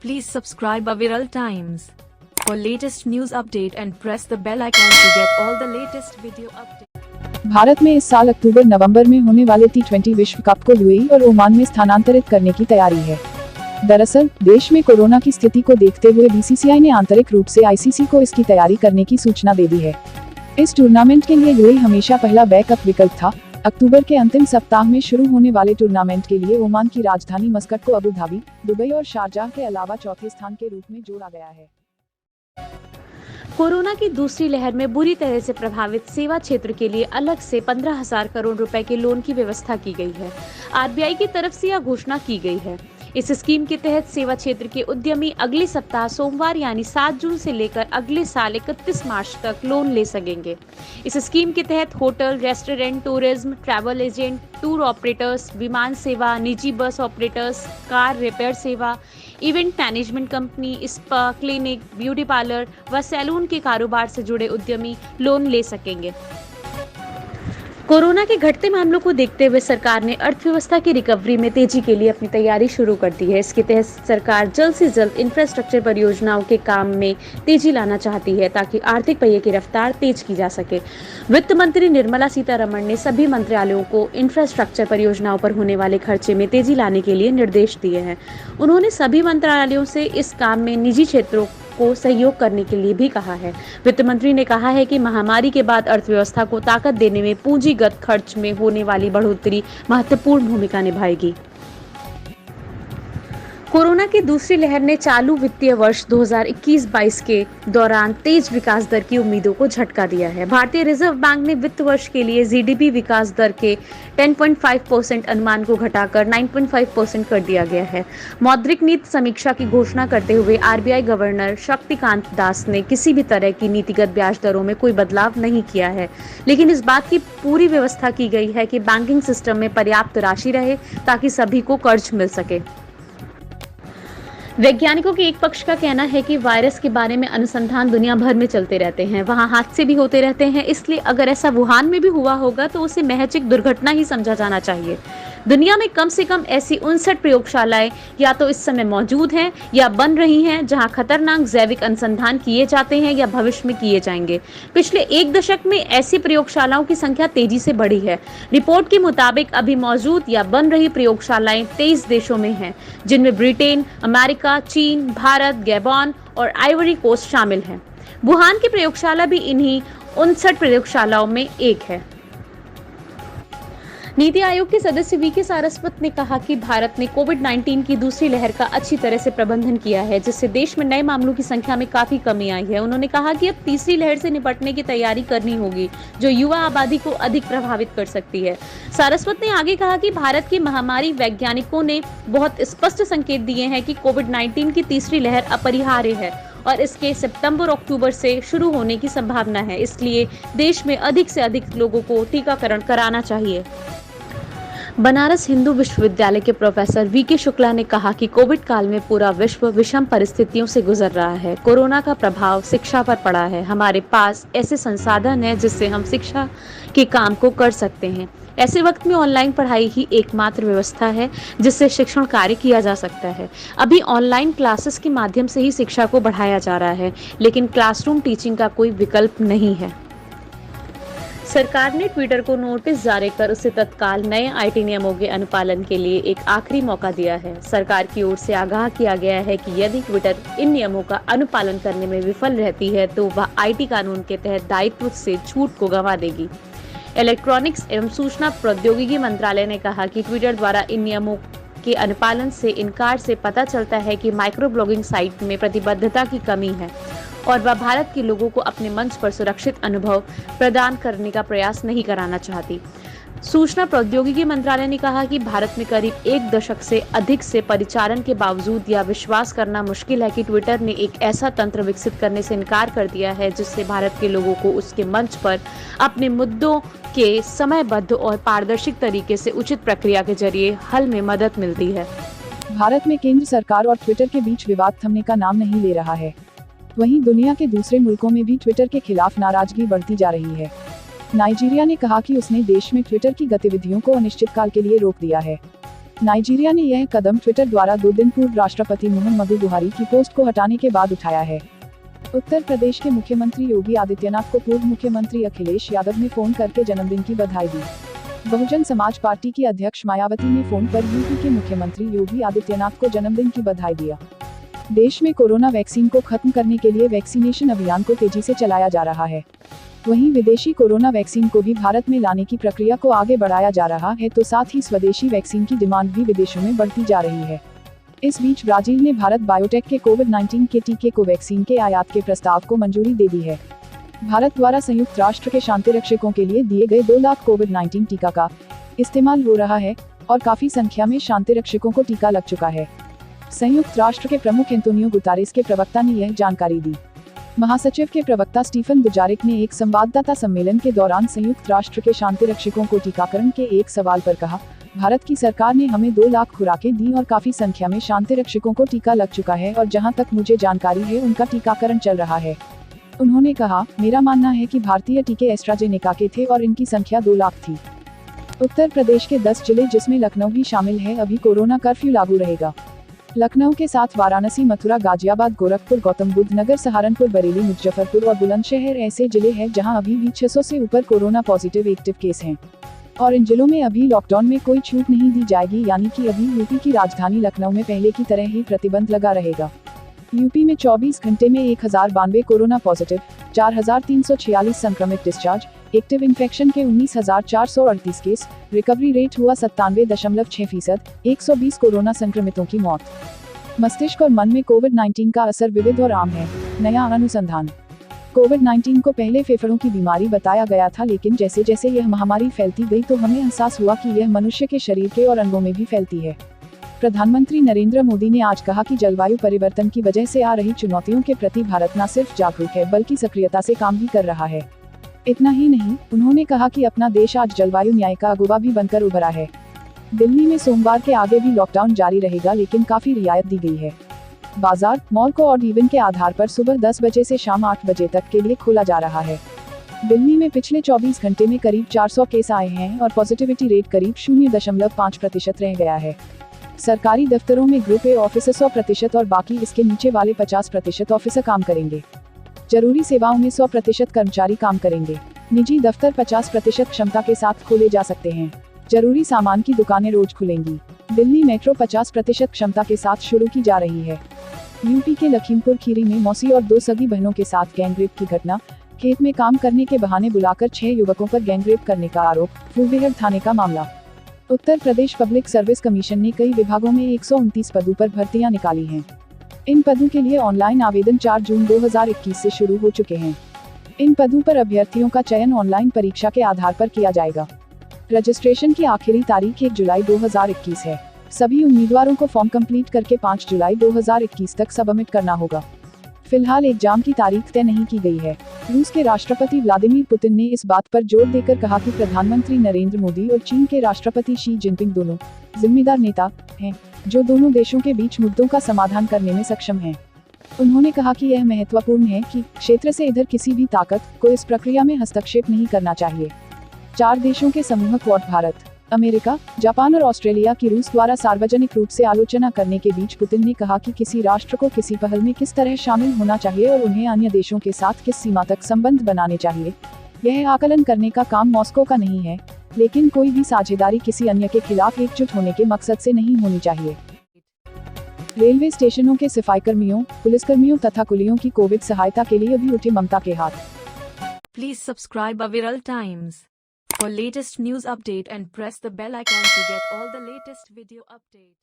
Please subscribe Aviral Times for latest news update and press the bell icon to get all the latest video updates. Bharat में इस साल अक्टूबर-नवंबर में होने वाले T20 विश्व कप को यूएई और ओमान में स्थानांतरित करने की तैयारी है। दरअसल देश में कोरोना की स्थिति को देखते हुए बीसीसीआई ने आंतरिक रूप से आईसीसी को इसकी तैयारी करने की सूचना दे दी है। इस टूर्नामेंट के लिए यूएई हमेशा पहला बैकअप विकल्प था। अक्टूबर के अंतिम सप्ताह में शुरू होने वाले टूर्नामेंट के लिए ओमान की राजधानी मस्कट को अबू धाबी, दुबई और शारजाह के अलावा चौथे स्थान के रूप में जोड़ा गया है। कोरोना की दूसरी लहर में बुरी तरह से प्रभावित सेवा क्षेत्र के लिए अलग से 15,000 करोड़ रुपए के लोन की व्यवस्था की गई है। आरबीआई की तरफ से यह घोषणा की गई है। इस स्कीम के तहत सेवा क्षेत्र के उद्यमी अगले सप्ताह सोमवार यानी 7 जून से लेकर अगले साल 31 मार्च तक लोन ले सकेंगे। इस स्कीम के तहत hotel, restaurant, tourism, travel agent, tour operators, विमान सेवा, निजी बस ऑपरेटर्स, कार रिपेयर सेवा, event management company, spa, clinic, beauty parlour व सैलून के कारोबार से जुड़े उद्यमी लोन ले सकेंगे। कोरोना के घटते मामलों को देखते हुए सरकार ने अर्थव्यवस्था की रिकवरी में तेजी के लिए अपनी तैयारी शुरू कर दी है। इसके तहत सरकार जल्द से जल्द इंफ्रास्ट्रक्चर परियोजनाओं के काम में तेजी लाना चाहती है ताकि आर्थिक पहिए की रफ्तार तेज की जा सके। वित्त मंत्री निर्मला सीतारमण ने सभी मंत्रालयों को इंफ्रास्ट्रक्चर परियोजनाओं पर होने वाले खर्चे में तेजी लाने के लिए निर्देश दिए हैं। उन्होंने सभी मंत्रालयों से इस काम में निजी क्षेत्रों को सहयोग करने के लिए भी कहा है। वित्त मंत्री ने कहा है कि महामारी के बाद अर्थव्यवस्था को ताकत देने में पूंजीगत खर्च में होने वाली बढ़ोतरी महत्वपूर्ण भूमिका निभाएगी। कोरोना की दूसरी लहर ने चालू वित्तीय वर्ष 2021-22 के दौरान तेज विकास दर की उम्मीदों को झटका दिया है। भारतीय रिजर्व बैंक ने वित्त वर्ष के लिए जीडीपी विकास दर के 10.5% अनुमान को घटाकर 9.5% कर दिया गया है। मौद्रिक नीति समीक्षा की घोषणा करते हुए आरबीआई गवर्नर शक्तिकांत दास ने किसी भी तरह की नीतिगत ब्याज दरों में कोई बदलाव नहीं किया है, लेकिन इस बात की पूरी व्यवस्था की गई है कि बैंकिंग सिस्टम में पर्याप्त राशि रहे ताकि सभी को कर्ज मिल सके। वैज्ञानिकों के एक पक्ष का कहना है कि वायरस के बारे में अनुसंधान दुनिया भर में चलते रहते हैं, वहां हादसे भी होते रहते हैं, इसलिए अगर ऐसा वुहान में भी हुआ होगा तो उसे महज एक दुर्घटना ही समझा जाना चाहिए। दुनिया में कम से कम ऐसी 59 प्रयोगशालाएं या तो इस समय मौजूद हैं या बन रही हैं जहां खतरनाक जैविक अनुसंधान किए जाते हैं या भविष्य में किए जाएंगे। पिछले एक दशक में ऐसी प्रयोगशालाओं की संख्या तेजी से बढ़ी है। रिपोर्ट के मुताबिक अभी मौजूद या बन रही प्रयोगशालाएं 23 देशों में हैं, जिनमें ब्रिटेन, अमेरिका, चीन, भारत, गैबॉन और आइवरी कोस्ट शामिल हैं। वुहान की प्रयोगशाला भी इन्हीं 59 प्रयोगशालाओं में एक है। नीति आयोग के सदस्य वीके सारस्वत ने कहा कि भारत ने कोविड-19 की दूसरी लहर का अच्छी तरह से प्रबंधन किया है, जिससे देश में नए मामलों की संख्या में काफी कमी आई है। उन्होंने कहा कि अब तीसरी लहर से निपटने की तैयारी करनी होगी, जो युवा आबादी को अधिक प्रभावित कर सकती है। सारस्वत ने आगे कहा कि भारत की महामारी वैज्ञानिकों ने बहुत स्पष्ट संकेत दिए हैं कि कोविड-19 की तीसरी लहर अपरिहार्य है और इसके सितंबर-अक्टूबर से शुरू होने की संभावना है। इसलिए देश में अधिक से अधिक लोगों को टीकाकरण कराना चाहिए। बनारस हिंदू विश्वविद्यालय के प्रोफेसर वीके शुक्ला ने कहा कि कोविड काल में पूरा विश्व विषम परिस्थितियों से गुजर रहा है। कोरोना का प्रभाव शिक्षा पर पड़ा है। हमारे पास ऐसे संसाधन हैं जिससे हम शिक्षा के काम को कर सकते हैं। ऐसे वक्त में ऑनलाइन पढ़ाई ही एकमात्र व्यवस्था है जिससे शिक्षण कार्य किया जा सकता है। अभी ऑनलाइन क्लासेस के माध्यम से ही शिक्षा को बढ़ाया जा रहा है, लेकिन क्लासरूम टीचिंग का कोई विकल्प नहीं है। सरकार ने ट्विटर को नोटिस जारी कर उसे तत्काल नए आईटी नियमों के अनुपालन के लिए एक आखिरी मौका दिया है। सरकार की ओर से आगाह किया गया है कि यदि ट्विटर इन नियमों का अनुपालन करने में विफल रहती है तो वह आईटी कानून के तहत दायित्व से छूट को गंवा देगी। इलेक्ट्रॉनिक्स एवं सूचना प्रौद्योगिकी मंत्रालय ने कहा कि ट्विटर द्वारा इन नियमों के अनुपालन से इनकार से पता चलता है कि माइक्रो ब्लॉगिंग साइट में प्रतिबद्धता की कमी है और वह भारत के लोगों को अपने मंच पर सुरक्षित अनुभव प्रदान करने का प्रयास नहीं कराना चाहती। सूचना प्रौद्योगिकी मंत्रालय ने कहा कि भारत में करीब एक दशक से अधिक से परिचालन के बावजूद यह विश्वास करना मुश्किल है कि ट्विटर ने एक ऐसा तंत्र विकसित करने से इनकार कर दिया है जिससे भारत के लोगों को उसके मंच पर अपने मुद्दों के समयबद्ध और पारदर्शी तरीके से उचित प्रक्रिया के जरिए हल में मदद मिलती है। भारत में केंद्र सरकार और ट्विटर के बीच विवाद थमने का नाम नहीं ले रहा है। वहीं दुनिया के दूसरे मुल्कों में भी ट्विटर के खिलाफ नाराजगी बढ़ती जा रही है। नाइजीरिया ने कहा कि उसने देश में ट्विटर की गतिविधियों को अनिश्चितकाल के लिए रोक दिया है। नाइजीरिया ने यह कदम ट्विटर द्वारा 2 दिन पूर्व राष्ट्रपति मुहम्मदु बुहारी की पोस्ट को हटाने के बाद उठाया है। उत्तर प्रदेश के मुख्यमंत्री योगी आदित्यनाथ को पूर्व मुख्यमंत्री अखिलेश यादव ने फोन करके जन्मदिन की बधाई दी। बहुजन समाज पार्टी की अध्यक्ष मायावती ने फोन पर यूपी के मुख्यमंत्री योगी आदित्यनाथ को जन्मदिन की बधाई दिया। देश में कोरोना वैक्सीन को खत्म करने के लिए वैक्सीनेशन अभियान को तेजी से चलाया जा रहा है। वहीं विदेशी कोरोना वैक्सीन को भी भारत में लाने की प्रक्रिया को आगे बढ़ाया जा रहा है, तो साथ ही स्वदेशी वैक्सीन की डिमांड भी विदेशों में बढ़ती जा रही है। इस बीच ब्राजील ने भारत बायोटेक के कोविड-19 के टीके कोवैक्सीन के आयात के प्रस्ताव को मंजूरी दे दी है। भारत द्वारा संयुक्त राष्ट्र के शांति रक्षकों के लिए दिए गए 2 लाख कोविड-19 टीका का इस्तेमाल हो रहा है और काफी संख्या में शांति रक्षकों को टीका लग चुका है। संयुक्त राष्ट्र के प्रमुख एंटोनियो गुतारेस के प्रवक्ता ने यह जानकारी दी। महासचिव के प्रवक्ता स्टीफन दुजारिक ने एक संवाददाता सम्मेलन के दौरान संयुक्त राष्ट्र के शांति रक्षकों को टीकाकरण के एक सवाल पर कहा, भारत की सरकार ने हमें 2 लाख खुराकें दी और काफी संख्या में शांति रक्षकों को टीका लग चुका है और जहां तक मुझे जानकारी है उनका टीकाकरण चल रहा है। उन्होंने कहा, मेरा मानना है कि भारतीय टीके एस्ट्राजेनेका के थे और इनकी संख्या 2 लाख थी। उत्तर प्रदेश के 10 जिले जिसमें लखनऊ भी शामिल है अभी कोरोना कर्फ्यू लागू रहेगा। लखनऊ के साथ वाराणसी, मथुरा, गाजियाबाद, गोरखपुर, गौतम बुद्ध नगर, सहारनपुर, बरेली, मुजफ्फरपुर और बुलंदशहर ऐसे जिले हैं जहां अभी भी 600 से ऊपर कोरोना पॉजिटिव एक्टिव केस हैं और इन जिलों में अभी लॉकडाउन में कोई छूट नहीं दी जाएगी, यानी कि अभी यूपी की राजधानी लखनऊ में पहले की तरह ही प्रतिबंध लगा रहेगा। यूपी में 24 घंटे में 1092 कोरोना पॉजिटिव, 4346 संक्रमित डिस्चार्ज, एक्टिव इन्फेक्शन के 19,438 केस, रिकवरी रेट हुआ 97.6%, 120 कोरोना संक्रमितों की मौत। मस्तिष्क और मन में कोविड-19 का असर विविध और आम है। नया अनुसंधान। कोविड-19 को पहले फेफड़ों की बीमारी बताया गया था, लेकिन जैसे जैसे यह महामारी फैलती गई तो हमें एहसास हुआ कि यह मनुष्य के शरीर के और अंगों में भी फैलती है। प्रधानमंत्री नरेंद्र मोदी ने आज कहा कि जलवायु परिवर्तन की वजह से आ रही चुनौतियों के प्रति भारत न सिर्फ जागरूक है बल्कि सक्रियता से काम भी कर रहा है। इतना ही नहीं, उन्होंने कहा कि अपना देश आज जलवायु न्याय का अगुवा भी बनकर उभरा है। दिल्ली में सोमवार के आगे भी लॉकडाउन जारी रहेगा, लेकिन काफी रियायत दी गई है। बाजार, मॉल को ऑड इवन के आधार पर सुबह 10 बजे से शाम 8 बजे तक के लिए खोला जा रहा है। दिल्ली में पिछले 24 घंटे में करीब 400 केस आए हैं और पॉजिटिविटी रेट करीब 0.5% रह गया है। सरकारी दफ्तरों में ग्रुप ए ऑफिसर 100% और बाकी इसके नीचे वाले 50% ऑफिसर काम करेंगे। जरूरी सेवाओं में 100% कर्मचारी काम करेंगे। निजी दफ्तर 50% क्षमता के साथ खोले जा सकते हैं। जरूरी सामान की दुकानें रोज खुलेंगी। दिल्ली मेट्रो 50% क्षमता के साथ शुरू की जा रही है। यूपी के लखीमपुर खीरी में मौसी और 2 सगी बहनों के साथ गैंगरेप की घटना। खेत में काम करने के बहाने बुलाकर 6 युवकों पर गैंगरेप करने का आरोप, फूलबेहड़ थाने का मामला। Uttar Pradesh public service commission ने कई विभागों में 129 पदों पर भर्तियां निकाली हैं। इन पदों के लिए ऑनलाइन आवेदन 4 जून 2021 से शुरू हो चुके हैं। इन पदों पर अभ्यर्थियों का चयन ऑनलाइन परीक्षा के आधार पर किया जाएगा। रजिस्ट्रेशन की आखिरी तारीख 1 जुलाई 2021 है। सभी उम्मीदवारों को फॉर्म कंप्लीट करके 5 जुलाई 2021 तक सबमिट करना होगा। फिलहाल एग्जाम की तारीख तय नहीं की गई है। रूस के राष्ट्रपति व्लादिमीर पुतिन ने इस बात पर जोर देकर कहा कि प्रधानमंत्री नरेंद्र मोदी और चीन के राष्ट्रपति शी जिनपिंग दोनों जिम्मेदार नेता हैं, जो दोनों देशों के बीच मुद्दों का समाधान करने में सक्षम हैं। उन्होंने कहा कि यह महत्वपूर्ण है कि क्षेत्र से इधर किसी भी ताकत को इस प्रक्रिया में हस्तक्षेप नहीं करना चाहिए। 4 देशों के समूह क्वाड भारत, अमेरिका, जापान और ऑस्ट्रेलिया की रूस द्वारा सार्वजनिक रूप से आलोचना करने के बीच पुतिन ने कहा कि किसी राष्ट्र को किसी पहल में किस तरह शामिल होना चाहिए और उन्हें अन्य देशों के साथ किस सीमा तक संबंध बनाने चाहिए, यह आकलन करने का काम मॉस्को का नहीं है, लेकिन कोई भी साझेदारी किसी अन्य के खिलाफ एकजुट होने के मकसद से नहीं होनी चाहिए। रेलवे स्टेशनों के सफाईकर्मियों, पुलिसकर्मियों तथा कुलियों की कोविड सहायता के लिए भी उठे ममता के हाथ। Please subscribe Aviral Times for latest news update and press the bell icon to get all the latest video update.